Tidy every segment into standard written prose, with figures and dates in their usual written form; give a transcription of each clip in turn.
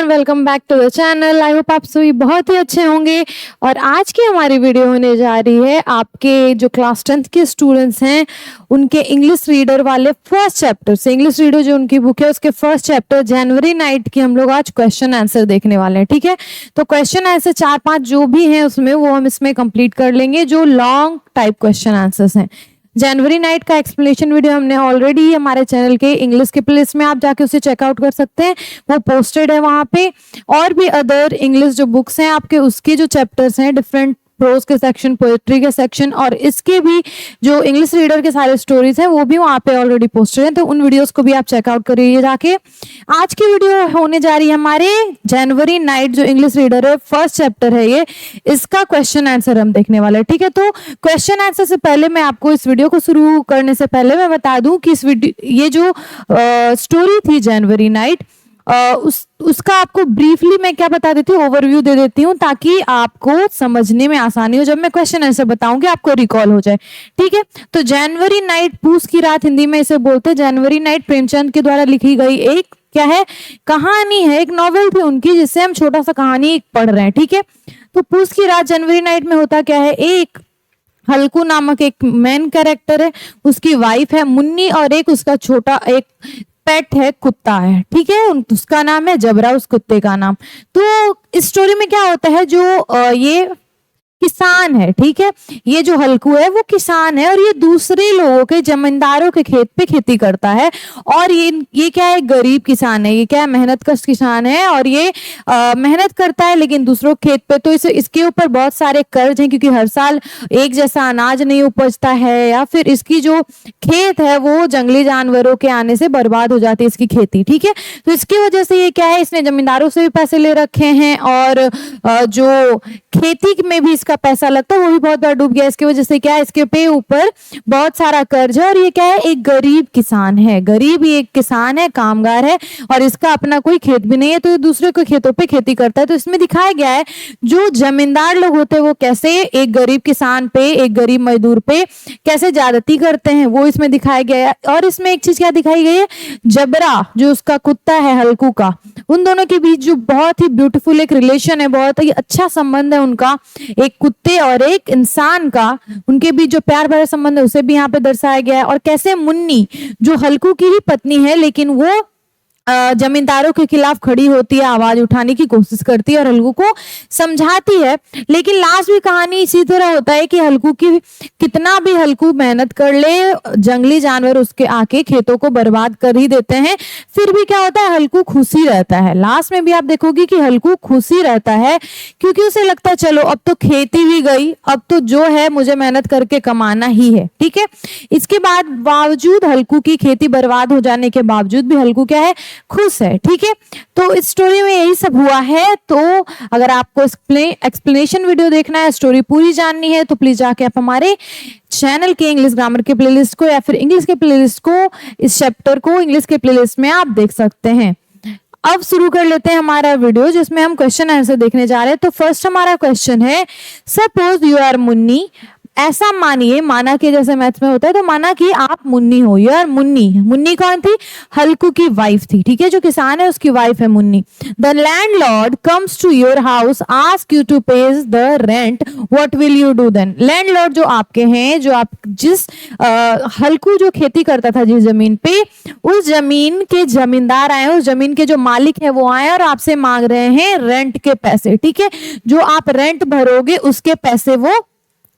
Welcome back to the channel. I hope आप सभी बहुत ही अच्छे होंगे। और आज की हमारी वीडियो होने जा रही है आपके जो क्लास 10th के स्टूडेंट्स हैं उनके इंग्लिश रीडर वाले फर्स्ट चैप्टर से। इंग्लिश रीडर जो उनकी बुक है उसके फर्स्ट चैप्टर जनवरी नाइट की हम लोग आज क्वेश्चन आंसर देखने वाले हैं। ठीक है, तो क्वेश्चन आंसर 4-5 जो भी हैं उसमें वो हम इसमें कंप्लीट कर लेंगे, जो लॉन्ग टाइप क्वेश्चन आंसर्स हैं। जनवरी नाइट का एक्सप्लेनेशन वीडियो हमने ऑलरेडी हमारे चैनल के इंग्लिश के प्लेलिस्ट में, आप जाके उसे चेकआउट कर सकते हैं, वो पोस्टेड है वहां पे। और भी अदर इंग्लिश जो बुक्स हैं आपके, उसके जो चैप्टर्स हैं डिफरेंट प्रोज के सेक्शन, पोएट्री के सेक्शन और इसके भी जो इंग्लिश रीडर के सारे स्टोरीज हैं वो भी वहां पे ऑलरेडी पोस्टेड हैं, तो उन वीडियोस को भी आप चेकआउट करिए जाके। आज की वीडियो होने जा रही है हमारे जनवरी नाइट जो इंग्लिश रीडर है फर्स्ट चैप्टर है ये, इसका क्वेश्चन आंसर हम देखने वाले हैं। ठीक है, तो क्वेश्चन आंसर से पहले मैं आपको इस वीडियो को शुरू करने से पहले मैं बता दूं कि इस वीडियो ये जो स्टोरी थी जनवरी नाइट, उसका आपको ब्रीफली मैं क्या बता देती हूँ, ओवरव्यू दे देती हूँ ताकि आपको समझने में आसानी हो। जब मैं क्वेश्चन आंसर बताऊंगी आपको रिकॉल हो जाए। ठीक है, तो जनवरी नाइट, पूस की रात हिंदी में इसे बोलते हैं। जनवरी नाइट प्रेमचंद के द्वारा लिखी गई एक क्या है, कहानी है, एक नॉवेल थी उनकी जिससे हम छोटा सा कहानी पढ़ रहे हैं। ठीक है, तो पूस की रात जनवरी नाइट में होता क्या है, एक हल्कू नामक एक मेन कैरेक्टर है, उसकी वाइफ है मुन्नी और एक उसका छोटा एक पेट है, कुत्ता है। ठीक है, उसका नाम है जबरा, उस कुत्ते का नाम। तो इस स्टोरी में क्या होता है, जो ये किसान है, ठीक है, ये जो हल्कू है वो किसान है और ये दूसरे लोगों के जमींदारों के खेत पे खेती करता है। और ये क्या है, गरीब किसान है, ये क्या है, मेहनतकश किसान है और ये मेहनत करता है लेकिन दूसरों के खेत पे। तो इसके ऊपर बहुत सारे कर्ज हैं क्योंकि हर साल एक जैसा अनाज नहीं उपजता है, या फिर इसकी जो खेत है वो जंगली जानवरों के आने से बर्बाद हो जाती है इसकी खेती। ठीक है, तो इसकी वजह से ये क्या है, इसने जमींदारों से भी पैसे ले रखे हैं और जो खेती में भी का पैसा लगता है वो भी बहुत बार डूब गया। इसकी वजह से क्या है, इसके पे ऊपर बहुत सारा कर्ज है और ये क्या है, एक गरीब किसान है, गरीब ही एक किसान है, कामगार है और इसका अपना कोई खेत भी नहीं है, तो ये दूसरे के खेतों पे खेती करता है। तो इसमें दिखाया गया है जो जमींदार लोग होते हैं वो कैसे एक गरीब किसान पे, एक गरीब मजदूर पे कैसे ज्यादती करते हैं, वो इसमें दिखाया गया है। और इसमें एक चीज क्या दिखाई गई है, जबरा जो उसका कुत्ता है हल्कू का, उन दोनों के बीच जो बहुत ही ब्यूटीफुल एक रिलेशन है, बहुत ही अच्छा संबंध है उनका, एक कुत्ते और एक इंसान का, उनके बीच जो प्यार भरा संबंध है उसे भी यहाँ पे दर्शाया गया है। और कैसे मुन्नी जो हल्कू की ही पत्नी है लेकिन वो जमींदारों के खिलाफ खड़ी होती है, आवाज उठाने की कोशिश करती है और हल्कू को समझाती है। लेकिन लास्ट भी कहानी इसी तरह होता है कि हल्कू की कितना भी हल्कू मेहनत कर ले, जंगली जानवर उसके आके खेतों को बर्बाद कर ही देते हैं, फिर भी क्या होता है, हल्कू खुशी रहता है। लास्ट में भी आप देखोगे कि हल्कू खुशी रहता है क्योंकि उसे लगता है चलो अब तो खेती भी गई, अब तो जो है मुझे मेहनत करके कमाना ही है। ठीक है, इसके बाद बावजूद हल्कू की खेती बर्बाद हो जाने के बावजूद भी हल्कू क्या है, खुश है। ठीक है, तो इस स्टोरी में यही सब हुआ है। तो अगर आपको एक्सप्लेनेशन वीडियो देखना है, स्टोरी पूरी जाननी है, तो प्लीज जाके आप हमारे चैनल के इंग्लिश ग्रामर के प्लेलिस्ट को या फिर इंग्लिश के प्लेलिस्ट को, इस चैप्टर को इंग्लिश के प्लेलिस्ट में आप देख सकते हैं। अब शुरू कर लेते हैं हमारा वीडियो जिसमें हम क्वेश्चन आंसर देखने जा रहे हैं। तो फर्स्ट हमारा क्वेश्चन है, सपोज यू आर मुन्नी, ऐसा मानिए, माना कि जैसे मैथ में होता है, तो माना कि आप मुन्नी हो, यार मुन्नी, मुन्नी कौन थी, हल्कू की वाइफ थी। ठीक है, जो किसान है उसकी वाइफ है Munni. The landlord comes to your house, ask you to pay the rent, what will you do then. Landlord जो आपके हैं, जो आप जिस हल्कू जो खेती करता था जिस जमीन पे, उस जमीन के जमींदार आए, उस जमीन के जो मालिक है वो आए और आपसे मांग रहे हैं रेंट के पैसे। ठीक है, जो आप रेंट भरोगे उसके पैसे वो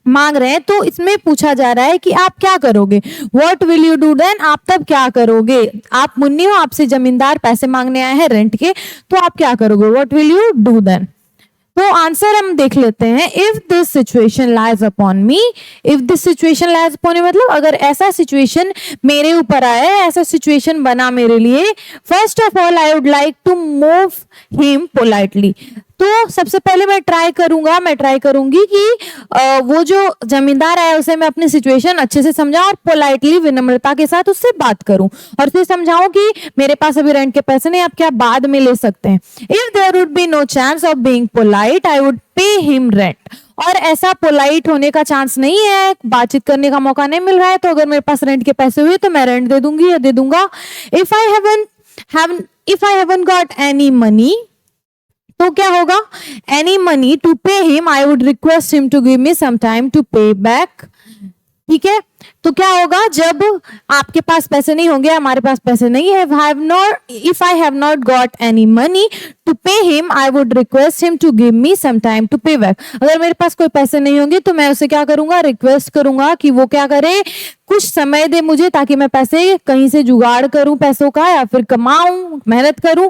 मांग रहे हैं। तो इसमें पूछा जा रहा है कि आप क्या करोगे, what will you do then, आप तब क्या करोगे। आप मुन्नी हो, आपसे जमींदार पैसे मांगने आए हैं रेंट के, तो आप क्या करोगे, what will you do then. तो आंसर हम देख लेते हैं, if this situation lies upon me, if this situation lies upon me मतलब अगर ऐसा सिचुएशन मेरे ऊपर आया, ऐसा सिचुएशन बना मेरे लिए, first of all I would like to move him politely. तो सबसे पहले मैं ट्राई करूंगी कि वो जो जमींदार है उसे मैं अपनी सिचुएशन अच्छे से समझाऊं और पोलाइटली, विनम्रता के साथ उससे बात करूं और उसे समझाऊं कि मेरे पास अभी रेंट के पैसे नहीं, आप क्या बाद में ले सकते हैं। If there would be no chance of being polite I would pay him rent. और ऐसा पोलाइट होने का चांस नहीं है, बातचीत करने का मौका नहीं मिल रहा है, तो अगर मेरे पास रेंट के पैसे हुए तो मैं रेंट दे दूंगी या दे दूंगा। If I haven't got any money तो क्या होगा, any money to pay him, I would request him to give me some time to pay back. ठीक है, तो क्या होगा, जब आपके पास पैसे नहीं होंगे, हमारे पास पैसे नहीं है, if I have not got any money to pay him, I would request him to give me some time to pay back. अगर मेरे पास कोई पैसे नहीं होंगे तो मैं उसे क्या करूंगा, रिक्वेस्ट करूंगा कि वो क्या करे, कुछ समय दे मुझे, ताकि मैं पैसे कहीं से जुगाड़ करूं पैसों का, या फिर कमाऊं, मेहनत करूं,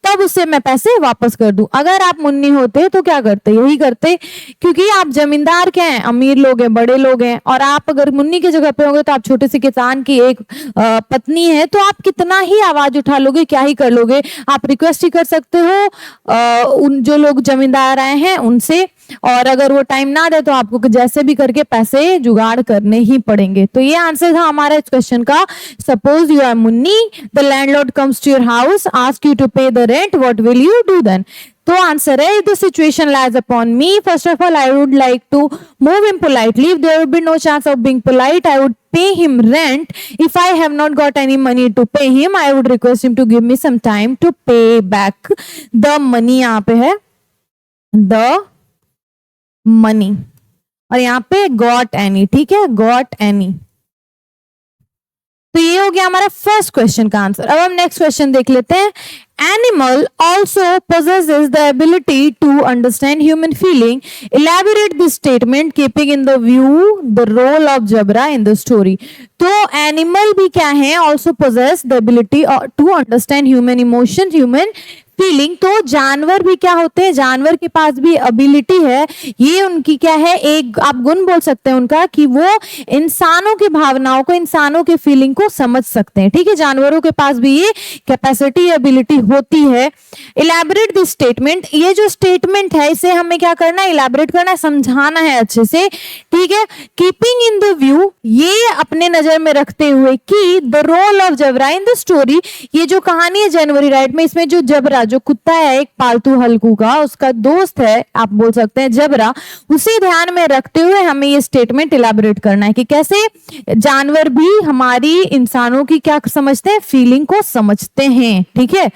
तब उससे मैं पैसे वापस कर दूं। अगर आप मुन्नी होते तो क्या करते, यही करते, क्योंकि आप जमींदार क्या हैं, अमीर लोग हैं, बड़े लोग हैं, और आप अगर मुन्नी की जगह पे होंगे तो आप छोटे से किसान की एक पत्नी है, तो आप कितना ही आवाज उठा लोगे, क्या ही कर लोगे। आप रिक्वेस्ट ही कर सकते हो उन जो लोग जमींदार आए हैं उनसे, और अगर वो टाइम ना दे तो आपको जैसे भी करके पैसे जुगाड़ करने ही पड़ेंगे। तो ये आंसर था हमारा इस क्वेश्चन का। Suppose you are Munni, the landlord comes to your house, ask you to pay the rent, what will you do then. तो आंसर है, the situation lies upon me, first of all I would like to move him politely, if there would be no chance of being polite I would pay him rent, if I have not got any money to pay him I would request him to give me some time to pay back the money। यहाँ पे है the money और यहाँ पे got any, ठीक है, got any। तो ये हो गया हमारा फर्स्ट क्वेश्चन का आंसर। अब हम नेक्स्ट क्वेश्चन देख लेते हैं। Animal also possesses the ability to understand human feeling. Elaborate this statement keeping in the view the role of zebra in the story. तो एनिमल भी क्या है, also possess the ability to understand human emotions, human feeling. तो जानवर भी क्या होते हैं, जानवर के पास भी एबिलिटी है, ये उनकी क्या है, एक आप गुण बोल सकते हैं उनका, कि वो इंसानों की भावनाओं को, इंसानों के फीलिंग को समझ सकते हैं। ठीक है, जानवरों के पास भी ये कैपेसिटी, एबिलिटी होती है। इलैबोरेट दिस स्टेटमेंट, ये जो स्टेटमेंट है इसे हमें क्या करना है, इलैबोरेट करना है, समझाना है अच्छे से। ठीक है, कीपिंग इन द व्यू, ये अपने नजर में रखते हुए कि the role of Jabra in the story, ये जो कहानी है जनवरी राइट में, इसमें जो जबरा, जो कुत्ता है एक पालतू हल्कू का, उसका दोस्त है आप बोल सकते हैं जबरा, उसे ध्यान में रखते हुए हमें ये स्टेटमेंट इलैबोरेट करना है कि कैसे जानवर भी हमारी इंसानों की क्या समझते हैं, फीलिंग को समझते हैं। ठीक है,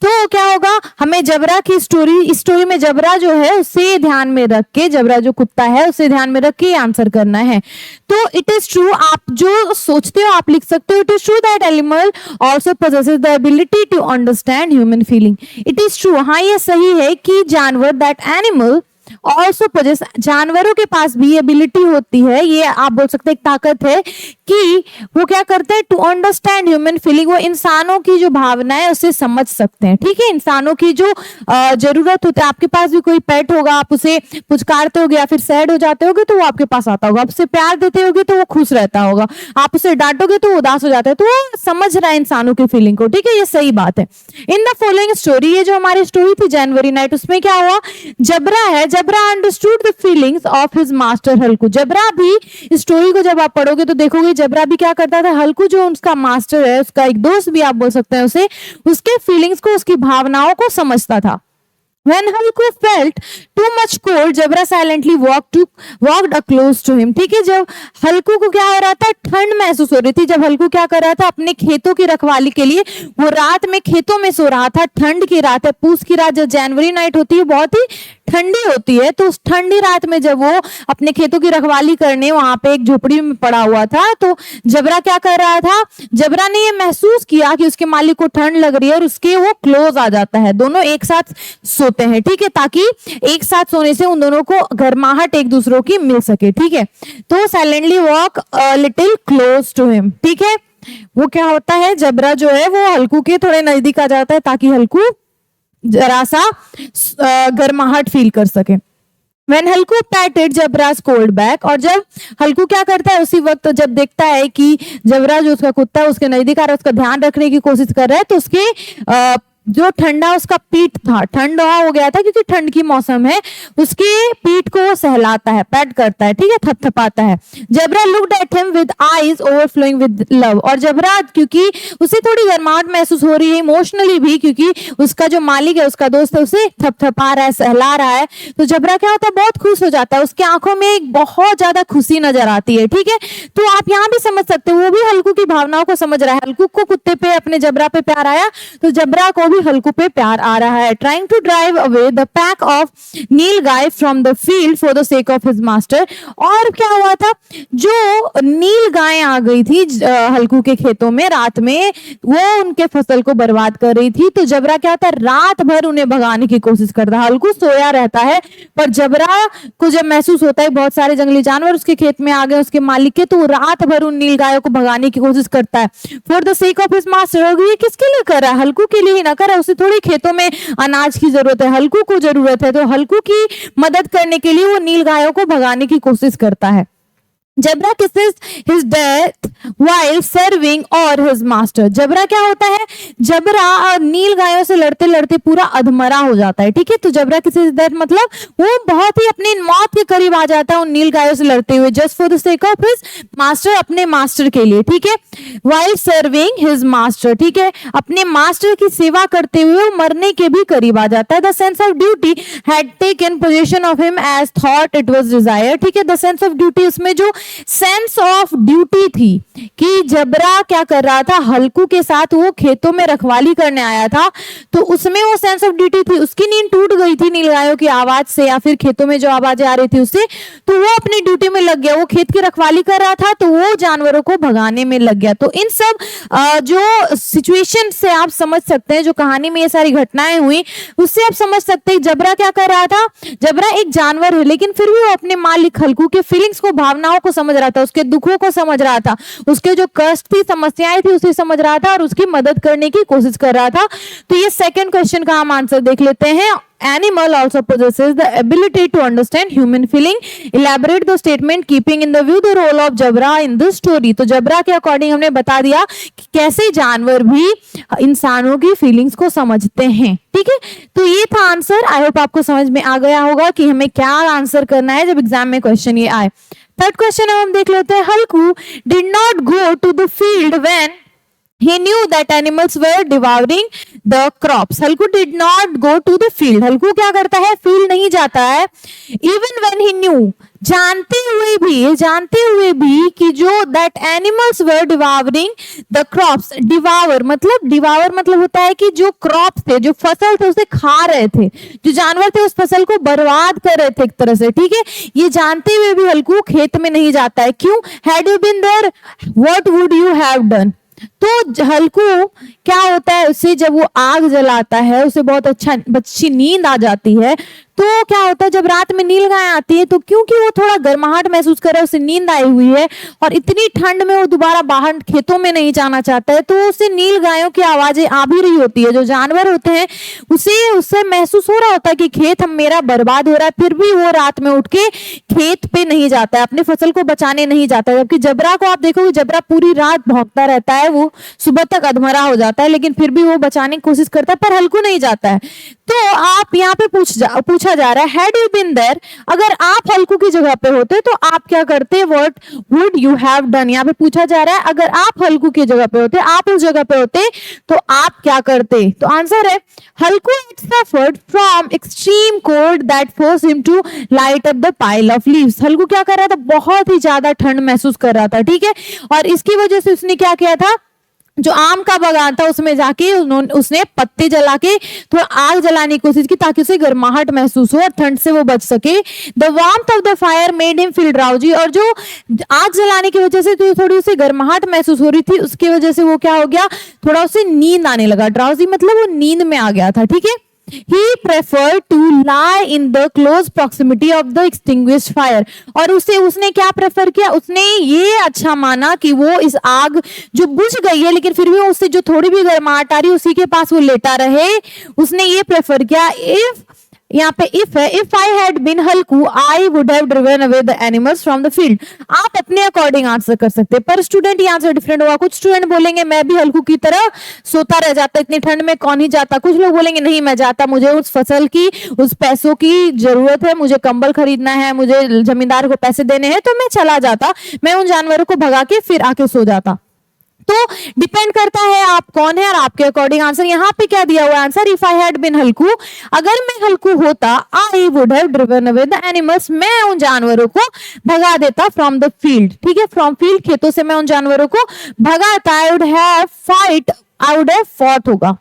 तो क्या होगा, हमें जबरा की स्टोरी में जबरा जो है उसे ध्यान में रख के, जबरा जो कुत्ता है उसे ध्यान में रख के आंसर करना है। तो इट इज ट्रू, आप जो सोचते हो आप लिख सकते हो, it is true that animal also possesses the ability to understand human feeling. It is true, हाँ ये सही है कि जानवर, दैट एनिमल ऑल्सो पोजेस, जानवरों के पास भी एबिलिटी होती है, ये आप बोल सकते हैं एक ताकत है कि वो क्या करते हैं, टू अंडरस्टैंड ह्यूमन फीलिंग, वो इंसानों की जो भावना है उसे समझ सकते हैं। ठीक है, इंसानों की जो जरूरत होती है, आपके पास भी कोई पेट होगा, आप उसे पुचकारते होगे या फिर सैड हो जाते होगे तो वो आपके पास आता होगा, आप उसे प्यार देते होगे तो वो खुश रहता होगा, आप उसे डांटोगे तो वो उदास हो जाता है, तो वो समझ रहा है इंसानों की फीलिंग को। ठीक है, ये सही बात है। इन द फॉलोइंग स्टोरी, ये जो हमारी स्टोरी थी जनवरी नाइट, उसमें क्या हुआ, जबरा है, Jabra understood the feelings of his master Halku. Jabra भी, स्टोरी को जब आप पढ़ोगे तो देखोगे जबरा भी क्या करता था, हल्कू जो उसका मास्टर है, उसका एक दोस्त भी आप बोल सकते हैं उसे, उसके फीलिंग्स को, उसकी भावनाओं को समझता था। When Halku felt too much cold, Jabra silently walked close to him। ठीक है, जब हल्कू को क्या हो रहा था, ठंड महसूस हो रही थी, जब हल्कू क्या कर रहा था, अपने खेतों की रखवाली के लिए वो रात में खेतों में सो रहा था। ठंड की रात है, पूस की रात, जब जनवरी नाइट होती है बहुत ही ठंडी होती है, तो उस ठंडी रात में जब वो अपने खेतों की रखवाली करने वहां पे एक झोपड़ी में पड़ा हुआ था, तो जबरा क्या कर रहा था, जबरा ने ये महसूस किया कि उसके मालिक को ठंड लग रही है और उसके वो क्लोज आ जाता है, दोनों एक साथ सोते हैं। ठीक है, ताकि एक साथ सोने से उन दोनों को गर्माहट एक दूसरों की मिल सके। ठीक है, तो silently walk little close to him. ठीक है, वो क्या होता है, जबरा जो है वो हल्कू के थोड़े नजदीक आ जाता है ताकि हल्कू जरा सा गर्माहट फील कर सके। When हल्कू पैटेड जबरा's cold back, और जब हल्कू क्या करता है उसी वक्त जब देखता है कि जबरा जो उसका कुत्ता है उसके नजदीक आ रहा है, उसका ध्यान रखने की कोशिश कर रहा है, तो उसके जो ठंडा उसका पीठ था, ठंडा हो गया था क्योंकि ठंड की मौसम है, उसके पीठ को वो सहलाता है, पैट करता है। ठीक है, थपथपाता है। Jabra looked at him with eyes overflowing with love, और जबरा क्योंकि उसे थोड़ी गर्माहट महसूस हो रही है इमोशनली भी, क्योंकि उसका जो मालिक है, उसका दोस्त है, उसे थपथपा रहा है, सहला रहा है, तो जबरा क्या होता है, बहुत खुश हो जाता है, उसकी आंखों में एक बहुत ज्यादा खुशी नजर आती है। ठीक है, तो आप यहाँ भी समझ सकते हो, वो भी हल्कू की भावनाओं को समझ रहा है। हल्कू को कुत्ते पे, अपने जबरा पे प्यार आया, तो जबरा को भी हल्कू पे प्यार आ रहा है। Trying to drive away the pack of nilgai from the field for the sake of his master. और क्या हुआ था, जो नील गाय आ गई थी हल्कू के खेतों में रात में, वो उनके फसल को बर्बाद कर रही थी। तो जबरा क्या होता है, रात भर उन्हें भगाने की कोशिश करता है। हल्कू सोया रहता है, पर जबरा को जब महसूस होता है बहुत सारे जंगली जानवर उसके खेत में आ गए उसके मालिक के, तो वो रात भर उन नील गायों को भगाने की कोशिश करता है। For the sake of his master, ये किसके लिए कर रहा है, हल्कू के लिए ही ना कर रहा है। उसे थोड़ी खेतों में अनाज की जरूरत है, हल्कू को जरूरत है, तो हल्कू की मदद करने के लिए वो नील गायों को भगाने की कोशिश करता है। जबरा kisses his death while serving और his master। जबरा क्या होता है, जबरा नील गायों से लड़ते लड़ते पूरा अधमरा हो जाता है, ठीक है। तो जबरा kisses his death मतलब वो बहुत ही अपनी मौत के करीब आ जाता है उन नील गायों से लड़ते हुए, just for the sake of his master, अपने मास्टर के लिए, ठीक है। while serving his master, ठीक है, अपने मास्टर की सेवा करते हुए वो मरने के भी करीब आ जाता है। The sense of duty had taken possession of him as thought it was desired, ठीक है। द सेंस ऑफ ड्यूटी, उसमें जो सेंस ऑफ ड्यूटी थी कि जबरा क्या कर रहा था, हल्कू के साथ वो खेतों में रखवाली करने आया था, तो उसमें वो सेंस ऑफ ड्यूटी थी, उसकी नींद टूट गई थी नीलगायों की आवाज से या फिर खेतों में जो आवाजें आ रही थी उससे, तो वो अपनी ड्यूटी में लग गया, वो खेत की रखवाली कर रहा था तो वो जानवरों को भगाने में लग गया। तो इन सब जो सिचुएशन से आप समझ सकते हैं, जो कहानी में ये सारी घटनाएं हुई उससे आप समझ सकते हैं जबरा क्या कर रहा था। जबरा एक जानवर है लेकिन फिर भी वो अपने मालिक हल्कू के फीलिंग्स को, भावनाओं को समझ रहा था, उसके दुखों को समझ रहा था, उसके जो कष्ट थी, समस्याएं थी उसे समझ रहा था और उसकी मदद करने की कोशिश कर रहा था। तो ये सेकंड क्वेश्चन का हम आंसर देख लेते हैं। Animal also possesses the ability to understand human feeling. Elaborate the statement keeping in the view the role of Jabra in the story। तो जबरा के अकॉर्डिंग हमने बता दिया कि कैसे जानवर भी इंसानों की फीलिंग्स को समझते हैं, ठीक है। तो ये था आंसर। आई होप आपको समझ में आ गया होगा कि हमें क्या आंसर करना है जब एग्जाम में क्वेश्चन ये आए। थर्ड क्वेश्चन हम देख लेते हैं। हल्कू did not go to the field when he knew that animals were devouring the crops। Halku did not go to the field। हल्कू क्या करता है, फील्ड नहीं जाता है। even when he knew, जानते हुए भी कि जो that animals were devouring the crops। Devour मतलब होता है कि जो क्रॉप्स थे, जो फसल थे उसे खा रहे थे, जो जानवर थे उस फसल को बर्बाद कर रहे थे एक तरह से, ठीक है। ये जानते हुए भी हल्कू खेत में नहीं जाता है, क्यों। had you been there what would you have done। तो हल्कू क्या होता है, उसे जब वो आग जलाता है उसे बहुत अच्छी नींद आ जाती है। तो क्या होता है, जब रात में नील गाय आती है तो क्योंकि वो थोड़ा गर्माहट महसूस कर रहा है, उसे नींद आई हुई है और इतनी ठंड में वो दोबारा बाहर खेतों में नहीं जाना चाहता है, तो उसे नील गायों की आवाजें आ भी रही होती है। जो जानवर होते हैं उससे महसूस हो रहा होता है कि खेत मेरा बर्बाद हो रहा है, फिर भी वो रात में उठ के खेत पे नहीं जाता है, अपने फसल को बचाने नहीं जाता है। जबकि जबरा को आप देखोगे, जबरा पूरी रात भौंकता रहता है, वो सुबह तक अधमरा हो जाता है लेकिन फिर भी वो बचाने की कोशिश करता है, पर हल्कू नहीं जाता है। तो आप यहाँ पे पूछा जा रहा है had you been there, अगर आप हल्कू की जगह पे होते तो आप क्या करते, what would you have done। यहाँ पे पूछा जा रहा है अगर आप हल्कू की जगह पे होते, आप उस जगह पे होते तो आप क्या करते। तो आंसर है हल्कू had suffered from extreme cold that forced him to light up the pile of leaves। हल्कू क्या कर रहा था, बहुत ही ज्यादा ठंड महसूस कर रहा था, ठीक है। और इसकी वजह से उसने क्या किया था, जो आम का बागान था उसमें जाके उसने पत्ते जला के थोड़ा आग जलाने की कोशिश की ताकि उसे गर्माहट महसूस हो और ठंड से वो बच सके। The warmth of the fire made him feel drowsy. और जो आग जलाने की वजह से तो थोड़ी उसे गर्माहट महसूस हो रही थी, उसकी वजह से वो क्या हो गया, थोड़ा उसे नींद आने लगा। ड्राउजी मतलब वो नींद में आ गया था, ठीक है। He preferred to lie in the close proximity of the extinguished fire। और उसने क्या प्रेफर किया, उसने ये अच्छा माना कि वो इस आग जो बुझ गई है लेकिन फिर भी उससे जो थोड़ी भी गर्माहट आ रही है उसी के पास वो लेटा रहे, उसने ये प्रेफर किया। यहाँ पे इफ है, if I had been Halku I would have driven away the animals from the field. आप अपने अकॉर्डिंग आंसर कर सकते हैं, पर स्टूडेंट ये आंसर डिफरेंट होगा। कुछ स्टूडेंट बोलेंगे मैं भी हल्कू की तरह सोता रह जाता, इतनी ठंड में कौन ही जाता। कुछ लोग बोलेंगे नहीं मैं जाता, मुझे उस फसल की, उस पैसों की जरूरत है, मुझे कंबल खरीदना है, मुझे जमींदार को पैसे देने हैं, तो मैं चला जाता, मैं उन जानवरों को भगा के फिर आके सो जाता। तो डिपेंड करता है आप कौन है और आपके अकॉर्डिंग आंसर। यहाँ पे क्या दिया हुआ answer, if I had been Halku, अगर मैं हल्कू होता, I would have driven away the animals, मैं उन जानवरों को भगा देता फ्रॉम द फील्ड, ठीक है। फ्रॉम फील्ड, खेतों से मैं उन जानवरों को भगाता। आई वुड हैव फॉट होगा।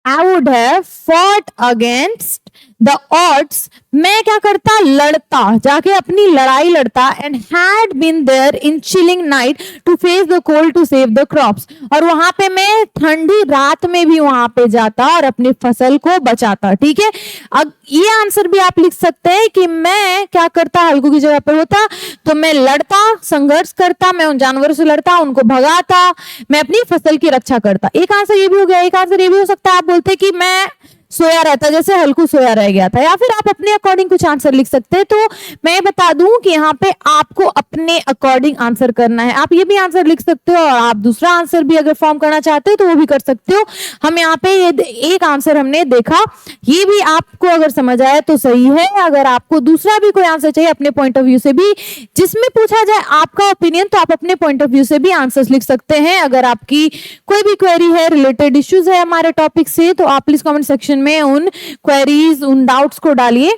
I would have fought against the odds. मैं क्या करता, लड़ता, जाके अपनी लड़ाई लड़ता, and had been there in chilling night to face the cold to save the crops. और वहां पे मैं ठंडी रात में भी वहां पे जाता और अपनी फसल को बचाता। ठीक है, अब ये आंसर भी आप लिख सकते हैं कि मैं क्या करता, हल्कू की जगह पे होता तो मैं लड़ता, संघर्ष करता, मैं उन जानवरों से लड़ता, उनको भगाता, मैं अपनी फसल की रक्षा करता। एक आंसर ये भी हो गया। एक आंसर ये भी हो सकता है, आप बोलते कि मैं सोया रहता, जैसे हल्कू सोया रह गया था, या फिर आप अपने अकॉर्डिंग कुछ आंसर लिख सकते हैं। तो मैं बता दूं कि यहाँ पे आपको अपने अकॉर्डिंग आंसर करना है। आप ये भी आंसर लिख सकते हो और आप दूसरा आंसर भी अगर फॉर्म करना चाहते हो तो वो भी कर सकते हो। हम यहाँ पे ये एक आंसर हमने देखा, ये भी आपको अगर समझ आया तो सही है। अगर आपको दूसरा भी कोई आंसर चाहिए अपने पॉइंट ऑफ व्यू से भी, जिसमें पूछा जाए आपका ओपिनियन, तो आप अपने पॉइंट ऑफ व्यू से भी आंसर्स लिख सकते हैं। अगर आपकी कोई भी क्वेरी है, रिलेटेड इश्यूज है हमारे टॉपिक से, तो आप प्लीज कमेंट सेक्शन में उन क्वेरीज, उन डाउट्स को डालिए।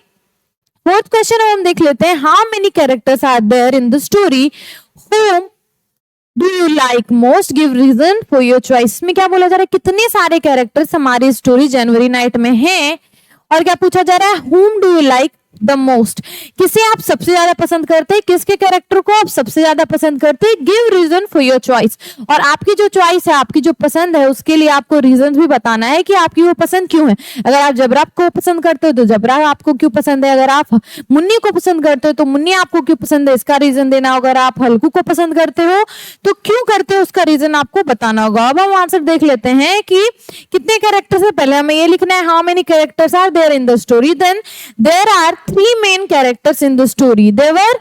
फोर्थ क्वेश्चन हम देख लेते हैं, how many characters are there in the story, whom do you like most, give reason for your choice। में क्या बोला जा रहा है, कितने सारे कैरेक्टर्स हमारी स्टोरी जनवरी नाइट में हैं, और क्या पूछा जा रहा है, whom do you like the most, किसे आप सबसे ज्यादा पसंद करते हैं, किसके कैरेक्टर को आप सबसे ज्यादा पसंद करते हैं। Give reason for your choice, और आपकी जो चॉइस है, आपकी जो पसंद है, उसके लिए आपको रीजन भी बताना है कि आपकी वो पसंद क्यों है। अगर आप जबरा को पसंद करते हो तो जबरा आपको क्यों पसंद है, अगर आप मुन्नी को पसंद करते हो तो मुन्नी आपको क्यों पसंद है, इसका रीजन देना होगा। अगर आप हल्कू को पसंद करते हो तो क्यों करते हो, उसका रीजन आपको बताना होगा। अब हम आंसर देख लेते हैं कि कितने कैरेक्टर्स है। पहले हमें ये लिखना है, how many characters are there in the story. Then there are 3 main characters in the story. There were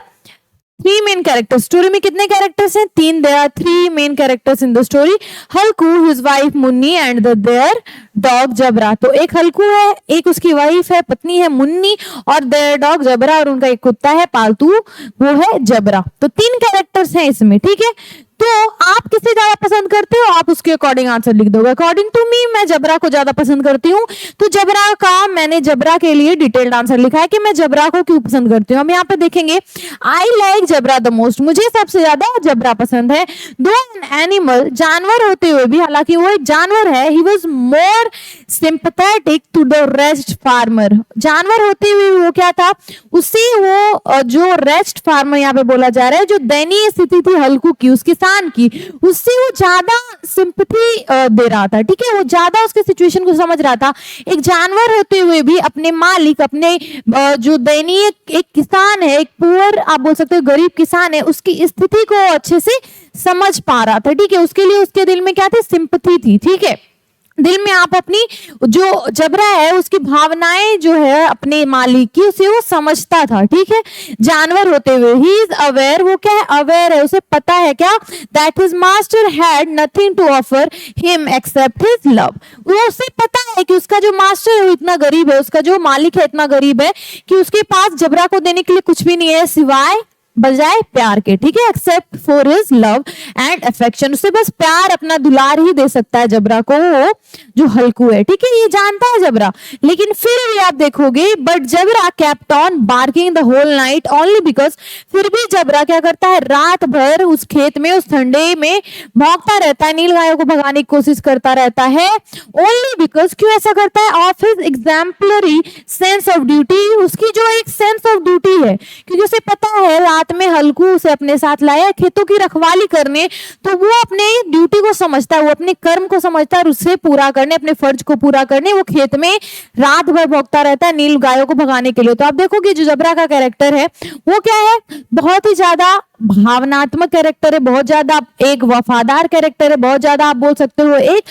3 main characters. Story में कितने कैरेक्टर्स हैं, 3। There are 3 main characters in the story. Halku, his wife Munni, and their dog जबरा। तो एक हल्कू है, एक उसकी wife है, पत्नी है मुन्नी, और their dog जबरा, और उनका एक कुत्ता है पालतू, वो है जबरा। तो 3 कैरेक्टर्स हैं इसमें। ठीक है, तो आप किसे ज्यादा पसंद करते हो, आप उसके अकॉर्डिंग आंसर लिख दोगे। अकॉर्डिंग टू मी, मैं जबरा को ज्यादा पसंद करती हूँ, तो जबरा का मैंने जबरा के लिए डिटेल्ड आंसर लिखा है कि मैं जबरा को क्यों पसंद करती हूँ। हम यहाँ पे देखेंगे, I like Jabra the most, मुझे सबसे ज्यादा जबरा पसंद है। दो एन एनिमल, जानवर होते हुए भी, हालांकि वो एक जानवर है, he was more sympathetic to the rest farmer, जानवर होते हुए वो क्या था, उससे वो जो रेस्ट फार्मर यहाँ पे बोला जा रहा है, जो दयनीय स्थिति थी हल्कू की, उसके की, उससे वो ज्यादा सिंपैथी दे रहा था। ठीक है, वो ज्यादा उसके सिचुएशन को समझ रहा था। एक जानवर होते हुए भी अपने मालिक, अपने जो दयनीय एक किसान है, एक पुअर आप बोल सकते हो, गरीब किसान है, उसकी स्थिति को अच्छे से समझ पा रहा था। ठीक है, उसके लिए उसके दिल में क्या थी, सिंपैथी थी। ठीक है, दिल में आप अपनी जो जबरा है उसकी भावनाएं जो है अपने मालिक की, उसे वो समझता था। ठीक है, जानवर होते हुए ही इज अवेयर, वो क्या है, अवेयर है, उसे पता है क्या, that his master had nothing to offer him except his love. वो उसे पता है कि उसका जो मास्टर है वो इतना गरीब है, उसका जो मालिक है इतना गरीब है कि उसके पास जबरा को देने के लिए कुछ भी नहीं है सिवाय बजाय प्यार के। ठीक है, except for his love and affection, उसे बस प्यार, अपना दुलार ही दे सकता है जबरा को, वो जो हल्कू है। ठीक है, ये जानता है जबरा, लेकिन फिर भी आप देखोगे, but Jabra kept on barking the whole night only because, फिर भी जबरा क्या करता है, रात भर उस खेत में, उस ठंडे में भौंकता रहता है, नील गायों को भगाने की कोशिश करता रहता है। ओनली बिकॉज, क्यों ऐसा करता है, of his exemplary sense of duty, उसकी जो एक सेंस ऑफ ड्यूटी है, क्योंकि उसे पता है रात में हल्कू उसे अपने साथ लाया खेतों की रखवाली करने, तो वो अपने ड्यूटी को समझता है, वो अपने कर्म को समझता है, और उसे पूरा करने, अपने फर्ज को पूरा करने वो खेत में रात भर भौंकता रहता है नील गायों को भगाने के लिए। तो आप देखोगे जो जबरा का कैरेक्टर है वो क्या है, बहुत ही ज्यादा भावनात्मक कैरेक्टर है, बहुत ज्यादा एक वफादार कैरेक्टर है, बहुत ज्यादा आप बोल सकते हो एक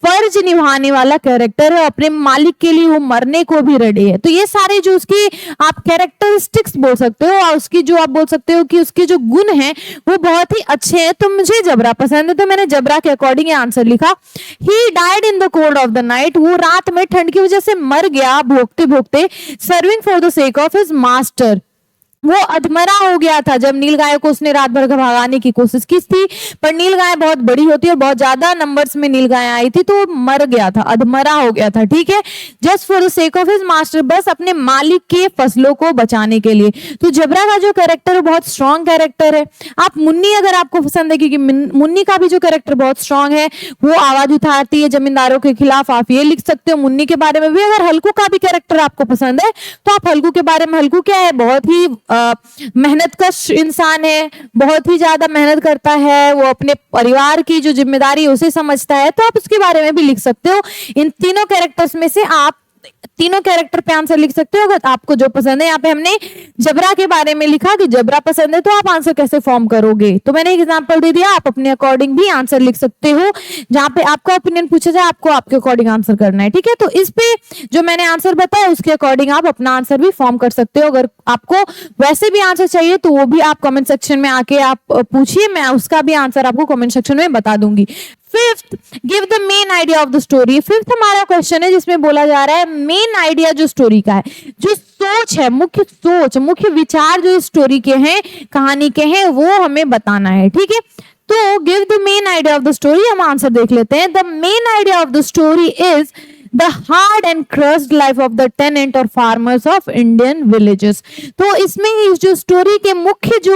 फर्ज निभाने वाला कैरेक्टर है, अपने मालिक के लिए वो मरने को भी रेडी है। तो ये सारे जो उसकी आप कैरेक्टरिस्टिक्स बोल सकते हो, और उसकी जो आप बोल सकते हो कि उसके जो गुण हैं वो बहुत ही अच्छे हैं। तो मुझे जबरा पसंद है, तो मैंने जबरा के अकॉर्डिंग आंसर लिखा। He died in the cold of the night, वो रात में ठंड की वजह से मर गया भोगते भोगते, serving for the sake of his master, वो अधमरा हो गया था जब नीलगाय को उसने रात भर भगाने की कोशिश की थी, पर नीलगाय बहुत बड़ी होती है और बहुत ज्यादा नंबर्स में नीलगाय आई थी, तो वो मर गया था, अधमरा हो गया था। ठीक है, just for the sake of his master, बस अपने मालिक के फसलों को बचाने के लिए। तो जबरा का जो कैरेक्टर है बहुत स्ट्रॉन्ग कैरेक्टर है। आप मुन्नी अगर आपको पसंद है, क्योंकि मुन्नी का भी जो कैरेक्टर बहुत स्ट्रॉन्ग है, वो आवाज उठाती है जमींदारों के खिलाफ, आप ये लिख सकते हो मुन्नी के बारे में भी। अगर हल्कू का भी कैरेक्टर आपको पसंद है तो आप हल्कू के बारे में, हल्कू क्या है, बहुत ही मेहनतकश इंसान है, बहुत ही ज्यादा मेहनत करता है, वो अपने परिवार की जो जिम्मेदारी उसे समझता है, तो आप उसके बारे में भी लिख सकते हो। इन तीनों कैरेक्टर्स में से आप तीनों कैरेक्टर पे आंसर लिख सकते हो अगर आपको जो पसंद है। यहाँ पे हमने जबरा के बारे में लिखा कि जबरा पसंद है, तो आप आंसर कैसे फॉर्म करोगे, तो मैंने एग्जांपल दे दिया, आप अपने अकॉर्डिंग भी आंसर लिख सकते हो। जहाँ पे आपका ओपिनियन पूछा जाए, आपको आपके अकॉर्डिंग आंसर करना है। ठीक है, तो इस पे जो मैंने आंसर बताया उसके अकॉर्डिंग आप अपना आंसर भी फॉर्म कर सकते हो। अगर आपको वैसे भी आंसर चाहिए तो वो भी आप कमेंट सेक्शन में आके आप पूछिए, मैं उसका भी आंसर आपको कमेंट सेक्शन में बता दूंगी। Fifth, give the main idea of the story. Fifth हमारा क्वेश्चन है जिसमें बोला जा रहा है मेन आइडिया जो स्टोरी का है, जो सोच है, मुख्य सोच, मुख्य विचार जो इस स्टोरी के हैं, कहानी के हैं, वो हमें बताना है। ठीक है, तो give the main idea of the story, हम आंसर देख लेते हैं। The main idea of the story is the hard and crushed life of the tenant और फार्मर्स ऑफ इंडियन विलेजेस। तो इसमें इस जो स्टोरी के मुख्य जो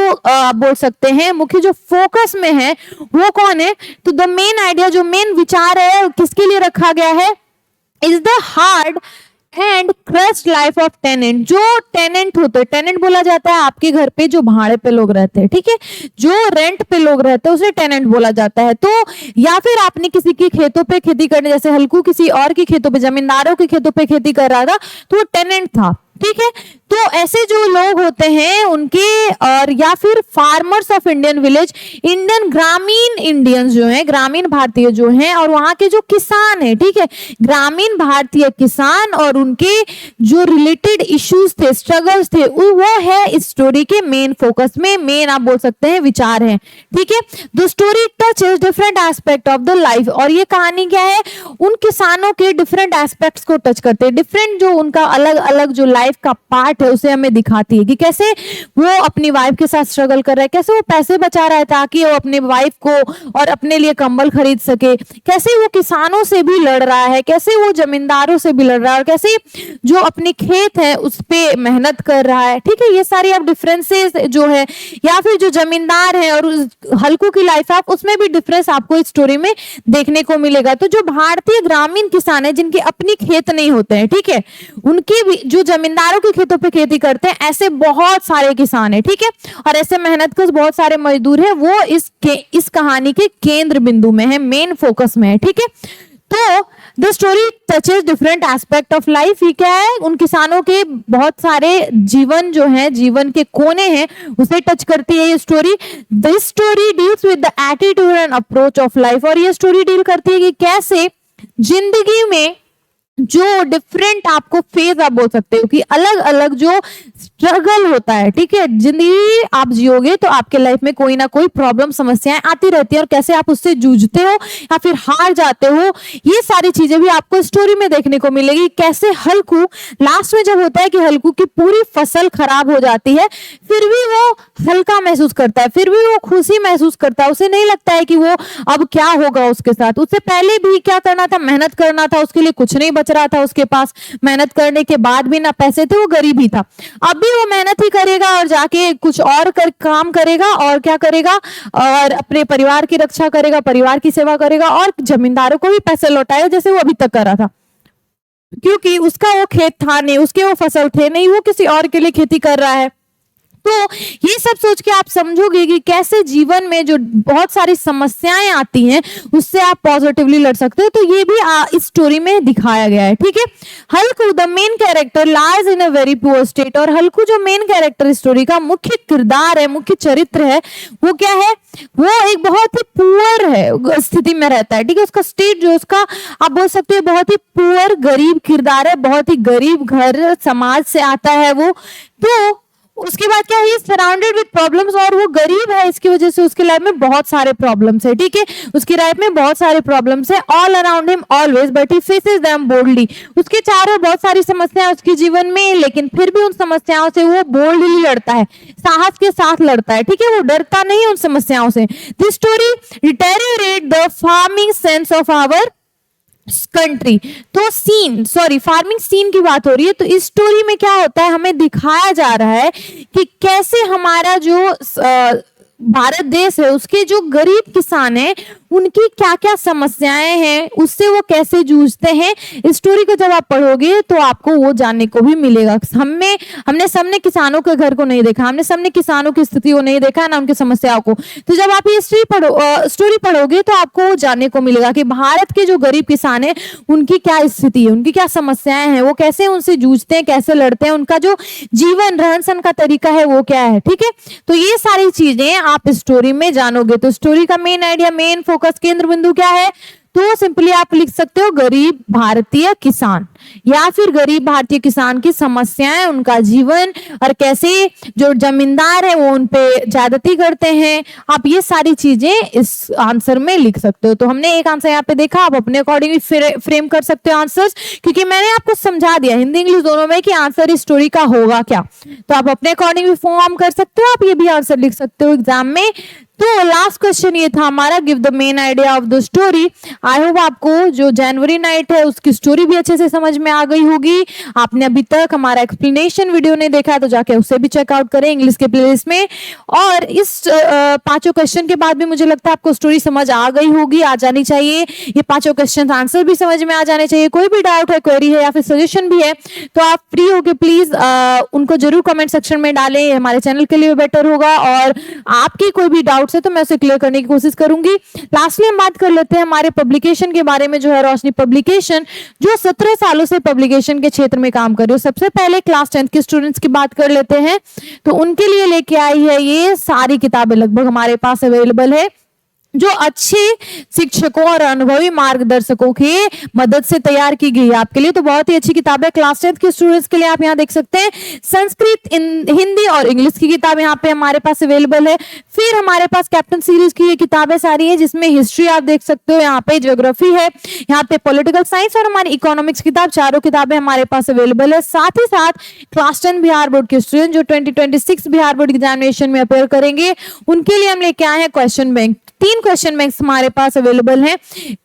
बोल सकते हैं, मुख्य जो फोकस में है वो कौन है, तो द मेन आइडिया, जो मेन विचार है, किसके लिए रखा गया है, is the hard and crust life of tenant. जो टेनेंट होते हैं, टेनेंट बोला जाता है आपके घर पे जो भाड़े पे लोग रहते हैं, ठीक है, जो रेंट पे लोग रहते हैं उसे टेनेंट बोला जाता है। तो या फिर आपने किसी के खेतों पे खेती करने, जैसे हल्कू किसी और के खेतों पे, जमींदारों के खेतों पे खेती कर रहा था, तो वो टेनेंट था। ठीक है, तो ऐसे जो लोग होते हैं उनके, और या फिर farmers of Indian village, Indian ग्रामीण इंडियंस जो हैं, ग्रामीण भारतीय जो हैं, और वहां के जो किसान हैं, ठीक है, ग्रामीण भारतीय किसान और उनके जो रिलेटेड इश्यूज थे, स्ट्रगल्स थे, वो है इस स्टोरी के मेन फोकस में, मेन आप बोल सकते हैं विचार है। ठीक है, the story touches different aspect of the life, और ये कहानी क्या है, उन किसानों के डिफरेंट एस्पेक्ट्स को टच करते हैं, डिफरेंट जो उनका अलग अलग जो लाइफ का पार्ट है उसे हमें दिखाती है कि कैसे वो अपनी वाइफ के साथ स्ट्रगल कर रहा है, कैसे वो पैसे बचा रहा है ताकि वो अपनी वाइफ को और अपने लिए कंबल खरीद सके, कैसे वो किसानों से भी लड़ रहा है, कैसे वो जमींदारों से भी लड़ रहा है, और कैसे जो अपने खेत है उस पे मेहनत कर रहा है। ठीक है, ये सारी आप डिफरेंसेस जो है, या फिर जो जमींदार है और हल्कू की लाइफ है, उसमें भी डिफरेंस आपको इस स्टोरी में देखने को मिलेगा। तो जो भारतीय ग्रामीण किसान है जिनके अपनी खेत नहीं होते हैं, ठीक है, उनके भी जो जमींदारों के खेतों पे खेती करते हैं, ऐसे बहुत सारे किसान हैं। ठीक है, और ऐसे मेहनतकश बहुत सारे मजदूर हैं, वो इस कहानी के केंद्र बिंदु में है, मेन फोकस में है। ठीक है, तो the story touches different aspect of life. ये क्या है, उन किसानों के बहुत सारे जीवन जो है, जीवन के कोने हैं, उसे टच करती है ये story. This story deals with the attitude and approach of life, और ये स्टोरी डील करती है कि कैसे जिंदगी में जो डिफरेंट आपको फेज आप बोल सकते हो कि अलग अलग जो स्ट्रगल होता है, ठीक है, जिंदगी आप जियोगे तो आपके लाइफ में कोई ना कोई प्रॉब्लम, समस्याएं आती रहती है, और कैसे आप उससे जूझते हो या फिर हार जाते हो, ये सारी चीजें भी आपको स्टोरी में देखने को मिलेगी। कैसे हल्कू लास्ट में जब होता है कि हल्कू की पूरी फसल खराब हो जाती है, फिर भी वो हल्का महसूस करता है, फिर भी वो खुशी महसूस करता है, उसे नहीं लगता है कि वो अब क्या होगा उसके साथ। उससे पहले भी क्या करना था, मेहनत करना था, उसके लिए कुछ नहीं बच रहा था उसके पास, मेहनत करने के बाद भी ना पैसे थे, वो गरीब ही था। अब भी वो मेहनत ही करेगा और जाके कुछ और काम करेगा, और क्या करेगा, और अपने परिवार की रक्षा करेगा, परिवार की सेवा करेगा, और जमींदारों को भी पैसे लौटाएगा जैसे वो अभी तक कर रहा था, क्योंकि उसका वो खेत था नहीं, उसके वो फसल थे नहीं, वो किसी और के लिए खेती कर रहा है। तो ये सब सोच के आप समझोगे कि कैसे जीवन में जो बहुत सारी समस्याएं आती हैं उससे आप पॉजिटिवली लड़ सकते हो। तो ये भी इस स्टोरी में दिखाया गया है। ठीक है, Halku the main character lies in a very poor state, और हल्कू जो मेन कैरेक्टर स्टोरी का मुख्य किरदार है, मुख्य चरित्र है, वो क्या है, वो एक बहुत ही पुअर है स्थिति में रहता है। ठीक है, उसका स्टेट जो उसका आप बोल सकते हो बहुत ही पुअर, गरीब किरदार है, बहुत ही गरीब घर समाज से आता है वो। तो उसके बाद क्या है, सराउंडेड विद प्रॉब्लम्स, और वो गरीब है, इसकी वजह से उसके लाइफ में बहुत सारे प्रॉब्लम्स है, ठीक है, उसकी लाइफ में बहुत सारे प्रॉब्लम्स है। All around him always but he faces them boldly, उसके चारों बहुत सारी समस्याएं उसके जीवन में, लेकिन फिर भी उन समस्याओं से वो बोल्डली लड़ता है, साहस के साथ लड़ता है, ठीक है, वो डरता नहीं उन समस्याओं से। This story deteriorate the farming sense of our country. तो फार्मिंग सीन की बात हो रही है। तो इस स्टोरी में क्या होता है, हमें दिखाया जा रहा है कि कैसे हमारा जो भारत देश है, उसके जो गरीब किसान हैं, उनकी क्या क्या समस्याएं हैं, उससे वो कैसे जूझते हैं। इस स्टोरी को जब आप पढ़ोगे तो आपको वो जानने को भी मिलेगा। हमने सबने किसानों के घर को नहीं देखा, हमने सबने किसानों की स्थिति को नहीं देखा ना, उनकी समस्याओं को। तो जब आप ये स्टोरी पढ़ोगे तो आपको वो जानने को मिलेगा कि भारत के जो गरीब किसान है, उनकी क्या स्थिति है, उनकी क्या समस्याएं हैं, वो कैसे उनसे जूझते हैं, कैसे लड़ते हैं, उनका जो जीवन रहन सहन का तरीका है वो क्या है, ठीक है। तो ये सारी चीजें आप स्टोरी में जानोगे। तो स्टोरी का मेन आइडिया, मेन फोकस, केंद्र बिंदु क्या है, तो सिंपली आप लिख सकते हो गरीब भारतीय किसान, या फिर गरीब भारतीय किसान की समस्याएं, उनका जीवन, और कैसे जो जमींदार है वो उन पे ज्यादती करते हैं। आप ये सारी चीजें इस आंसर में लिख सकते हो। तो हमने एक आंसर यहाँ पे देखा, आप अपने अकॉर्डिंग फ्रेम कर सकते हो आंसर्स, क्योंकि मैंने आपको समझा दिया हिंदी इंग्लिश दोनों में कि आंसर इस स्टोरी का होगा क्या। तो आप अपने अकॉर्डिंग भी फॉर्म कर सकते हो, आप ये भी आंसर लिख सकते हो एग्जाम में। तो लास्ट क्वेश्चन ये था हमारा, give the main idea of the story. I hope आपको जो जनवरी नाइट है उसकी स्टोरी भी अच्छे से समझ में आ गई होगी। आपने अभी तक हमारा एक्सप्लेनेशन वीडियो नहीं देखा है तो जाके उसे भी चेकआउट करें इंग्लिश के प्लेलिस्ट में। और इस पांचों क्वेश्चन के बाद भी मुझे लगता है आपको स्टोरी समझ आ गई होगी, आ जानी चाहिए। ये पांचों क्वेश्चन आंसर भी समझ में आ जाने चाहिए। कोई भी डाउट है, क्वेरी है या फिर सजेशन भी है तो आप फ्री होके प्लीज उनको जरूर कमेंट सेक्शन में डालें, हमारे चैनल के लिए बेटर होगा। और आपकी कोई भी डाउट है तो मैं उसे क्लियर करने की कोशिश करूंगी। लास्टली हम बात कर लेते हैं हमारे पब्लिकेशन के बारे में, जो है रोशनी पब्लिकेशन, जो 17 सालों से पब्लिकेशन के क्षेत्र में काम कर रही है। सबसे पहले क्लास 10 के स्टूडेंट्स की बात कर लेते हैं। तो उनके लिए लेके आई है ये सारी किताबें, लगभग हमारे पास अवेलेबल है, जो अच्छे शिक्षकों और अनुभवी मार्गदर्शकों की मदद से तैयार की गई है आपके लिए। तो बहुत ही अच्छी किताब है क्लास 10 के स्टूडेंट्स के लिए। आप यहाँ देख सकते हैं संस्कृत, हिंदी और इंग्लिश की किताब यहाँ पे हमारे पास अवेलेबल है। फिर हमारे पास कैप्टन सीरीज की ये किताबें सारी है, जिसमें हिस्ट्री आप देख सकते हो, यहाँ पे ज्योग्राफी है, यहाँ पे पॉलिटिकल साइंस और हमारी इकोनॉमिक्स किताब, चारों किताबें हमारे पास अवेलेबल है। साथ ही साथ क्लास 10 बिहार बोर्ड के स्टूडेंट जो 2026 बिहार बोर्ड एग्जामिनेशन में अपेयर करेंगे, उनके लिए हम लेके आए हैं क्वेश्चन बैंक। 3 क्वेश्चन बैंक्स हमारे पास अवेलेबल हैं।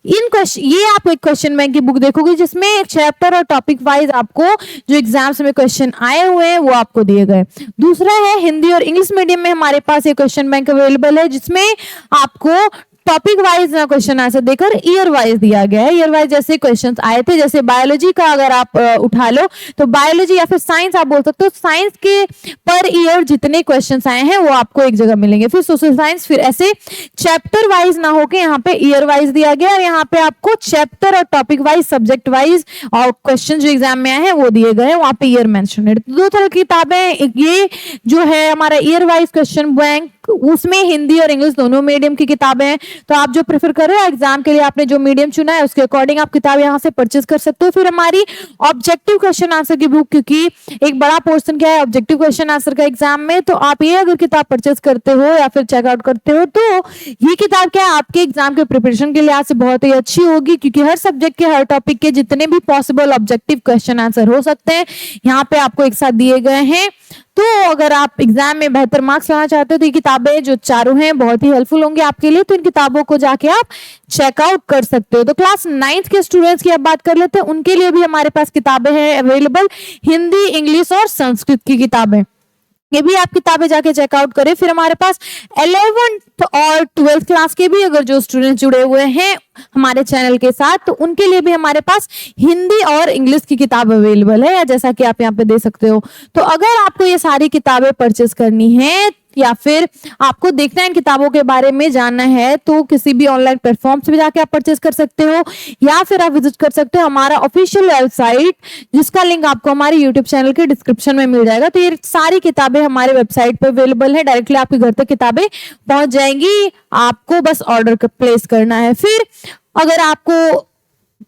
ये आप एक क्वेश्चन बैंक की बुक देखोगे जिसमें एक चैप्टर और टॉपिक वाइज आपको जो एग्जाम्स में क्वेश्चन आए हुए हैं वो आपको दिए गए। दूसरा है हिंदी और इंग्लिश मीडियम में हमारे पास एक क्वेश्चन बैंक अवेलेबल है, जिसमें आपको टॉपिक वाइज क्वेश्चन आंसर देकर ईयर वाइज दिया गया है। ईयर वाइज जैसे क्वेश्चंस आए थे, जैसे बायोलॉजी का अगर आप उठा लो तो बायोलॉजी या फिर साइंस आप बोल सकते हो, साइंस के पर ईयर जितने क्वेश्चंस आए हैं वो आपको एक जगह मिलेंगे। फिर सोशल साइंस, फिर ऐसे चैप्टर वाइज ना होके यहाँ पे ईयर वाइज दिया गया, और यहाँ पे आपको चैप्टर और टॉपिक वाइज, सब्जेक्ट वाइज और क्वेश्चन जो एग्जाम में आए हैं वो दिए गए हैं, वहां पे ईयर मेंशन है। दो तरह की किताबें, ये जो है हमारा ईयर वाइज क्वेश्चन बैंक, उसमें हिंदी और इंग्लिश दोनों मीडियम की किताबें हैं। तो आप जो प्रेफर कर रहे हो एग्जाम के लिए, आपने जो मीडियम चुना है उसके अकॉर्डिंग आप किताब यहाँ से परचेज कर सकते हो। फिर हमारी ऑब्जेक्टिव क्वेश्चन आंसर की बुक, क्योंकि एक बड़ा पोर्शन क्या है ऑब्जेक्टिव क्वेश्चन आंसर का एग्जाम में, तो आप ये अगर किताब परचेज करते हो या फिर चेकआउट करते हो तो ये किताब क्या है आपके एग्जाम के प्रिपरेशन के लिहाज से बहुत ही अच्छी होगी, क्योंकि हर सब्जेक्ट के हर टॉपिक के जितने भी पॉसिबल ऑब्जेक्टिव क्वेश्चन आंसर हो सकते हैं यहाँ पे आपको एक साथ दिए गए हैं। तो अगर आप एग्जाम में बेहतर मार्क्स लाना चाहते हो तो ये किताबें जो चारों हैं बहुत ही हेल्पफुल होंगी आपके लिए। तो इन किताबों को जाके आप चेकआउट कर सकते हो। तो क्लास 9th के स्टूडेंट्स की अब बात कर लेते हैं, उनके लिए भी हमारे पास किताबें हैं अवेलेबल, हिंदी, इंग्लिश और संस्कृत की किताबें, ये भी आप किताबें जाके चेकआउट करें। फिर हमारे पास 11th और 12th क्लास के भी अगर जो स्टूडेंट जुड़े हुए हैं हमारे चैनल के साथ, तो उनके लिए भी हमारे पास हिंदी और इंग्लिश की किताब अवेलेबल है, या जैसा कि आप यहाँ पे दे सकते हो। तो अगर आपको ये सारी किताबें परचेस करनी है या फिर आपको देखना है इन किताबों के बारे में जानना है, तो किसी भी ऑनलाइन प्लेटफॉर्म से भी जाके आप परचेस कर सकते हो, या फिर आप विजिट कर सकते हो हमारा ऑफिशियल वेबसाइट, जिसका लिंक आपको हमारे यूट्यूब चैनल के डिस्क्रिप्शन में मिल जाएगा। तो ये सारी किताबें हमारे वेबसाइट पर अवेलेबल है, डायरेक्टली आपके घर तक किताबें पहुंच जाएंगी, आपको बस ऑर्डर प्लेस करना है। फिर अगर आपको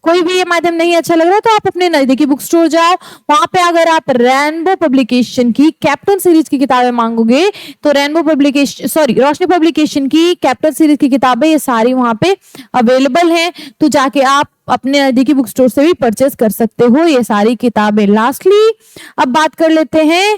कोई भी ये माध्यम नहीं अच्छा लग रहा है तो आप अपने नजदीकी बुक स्टोर जाओ, वहां पे अगर आप रेनबो पब्लिकेशन की कैप्टन सीरीज की किताबें मांगोगे तो रोशनी पब्लिकेशन की कैप्टन सीरीज की किताबें ये सारी वहां पे अवेलेबल हैं, तो जाके आप अपने नजदीकी बुक स्टोर से भी परचेस कर सकते हो ये सारी किताबें। लास्टली अब बात कर लेते हैं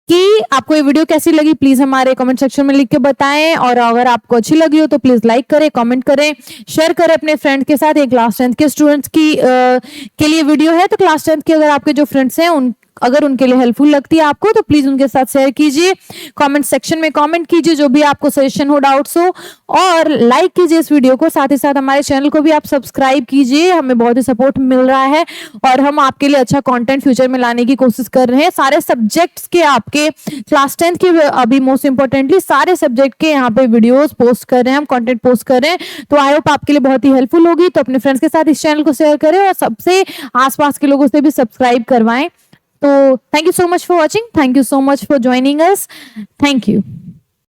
कि आपको ये वीडियो कैसी लगी, प्लीज हमारे कमेंट सेक्शन में लिख के बताएं, और अगर आपको अच्छी लगी हो तो प्लीज लाइक करें, कमेंट करें, शेयर करें अपने फ्रेंड के साथ। ये क्लास 10th के स्टूडेंट्स के लिए वीडियो है, तो क्लास 10th के अगर आपके जो फ्रेंड्स हैं अगर उनके लिए हेल्पफुल लगती है आपको तो प्लीज उनके साथ शेयर कीजिए, कमेंट सेक्शन में कमेंट कीजिए जो भी आपको सजेशन हो, डाउट्स हो, और लाइक कीजिए इस वीडियो को। साथ ही साथ हमारे चैनल को भी आप सब्सक्राइब कीजिए, हमें बहुत ही सपोर्ट मिल रहा है और हम आपके लिए अच्छा कंटेंट फ्यूचर में लाने की कोशिश कर रहे हैं। सारे सब्जेक्ट्स के आपके क्लास 10th के अभी मोस्ट इंपॉर्टेंटली सारे सब्जेक्ट के यहाँ पे वीडियोस पोस्ट कर रहे हैं, हम कंटेंट पोस्ट कर रहे हैं, तो आई होप आपके लिए बहुत ही हेल्पफुल होगी। तो अपने फ्रेंड्स के साथ इस चैनल को शेयर करें और सबसे आसपास के लोगों से भी सब्सक्राइब करवाएं। तो thank you so much for watching, thank you so much for joining us, thank you.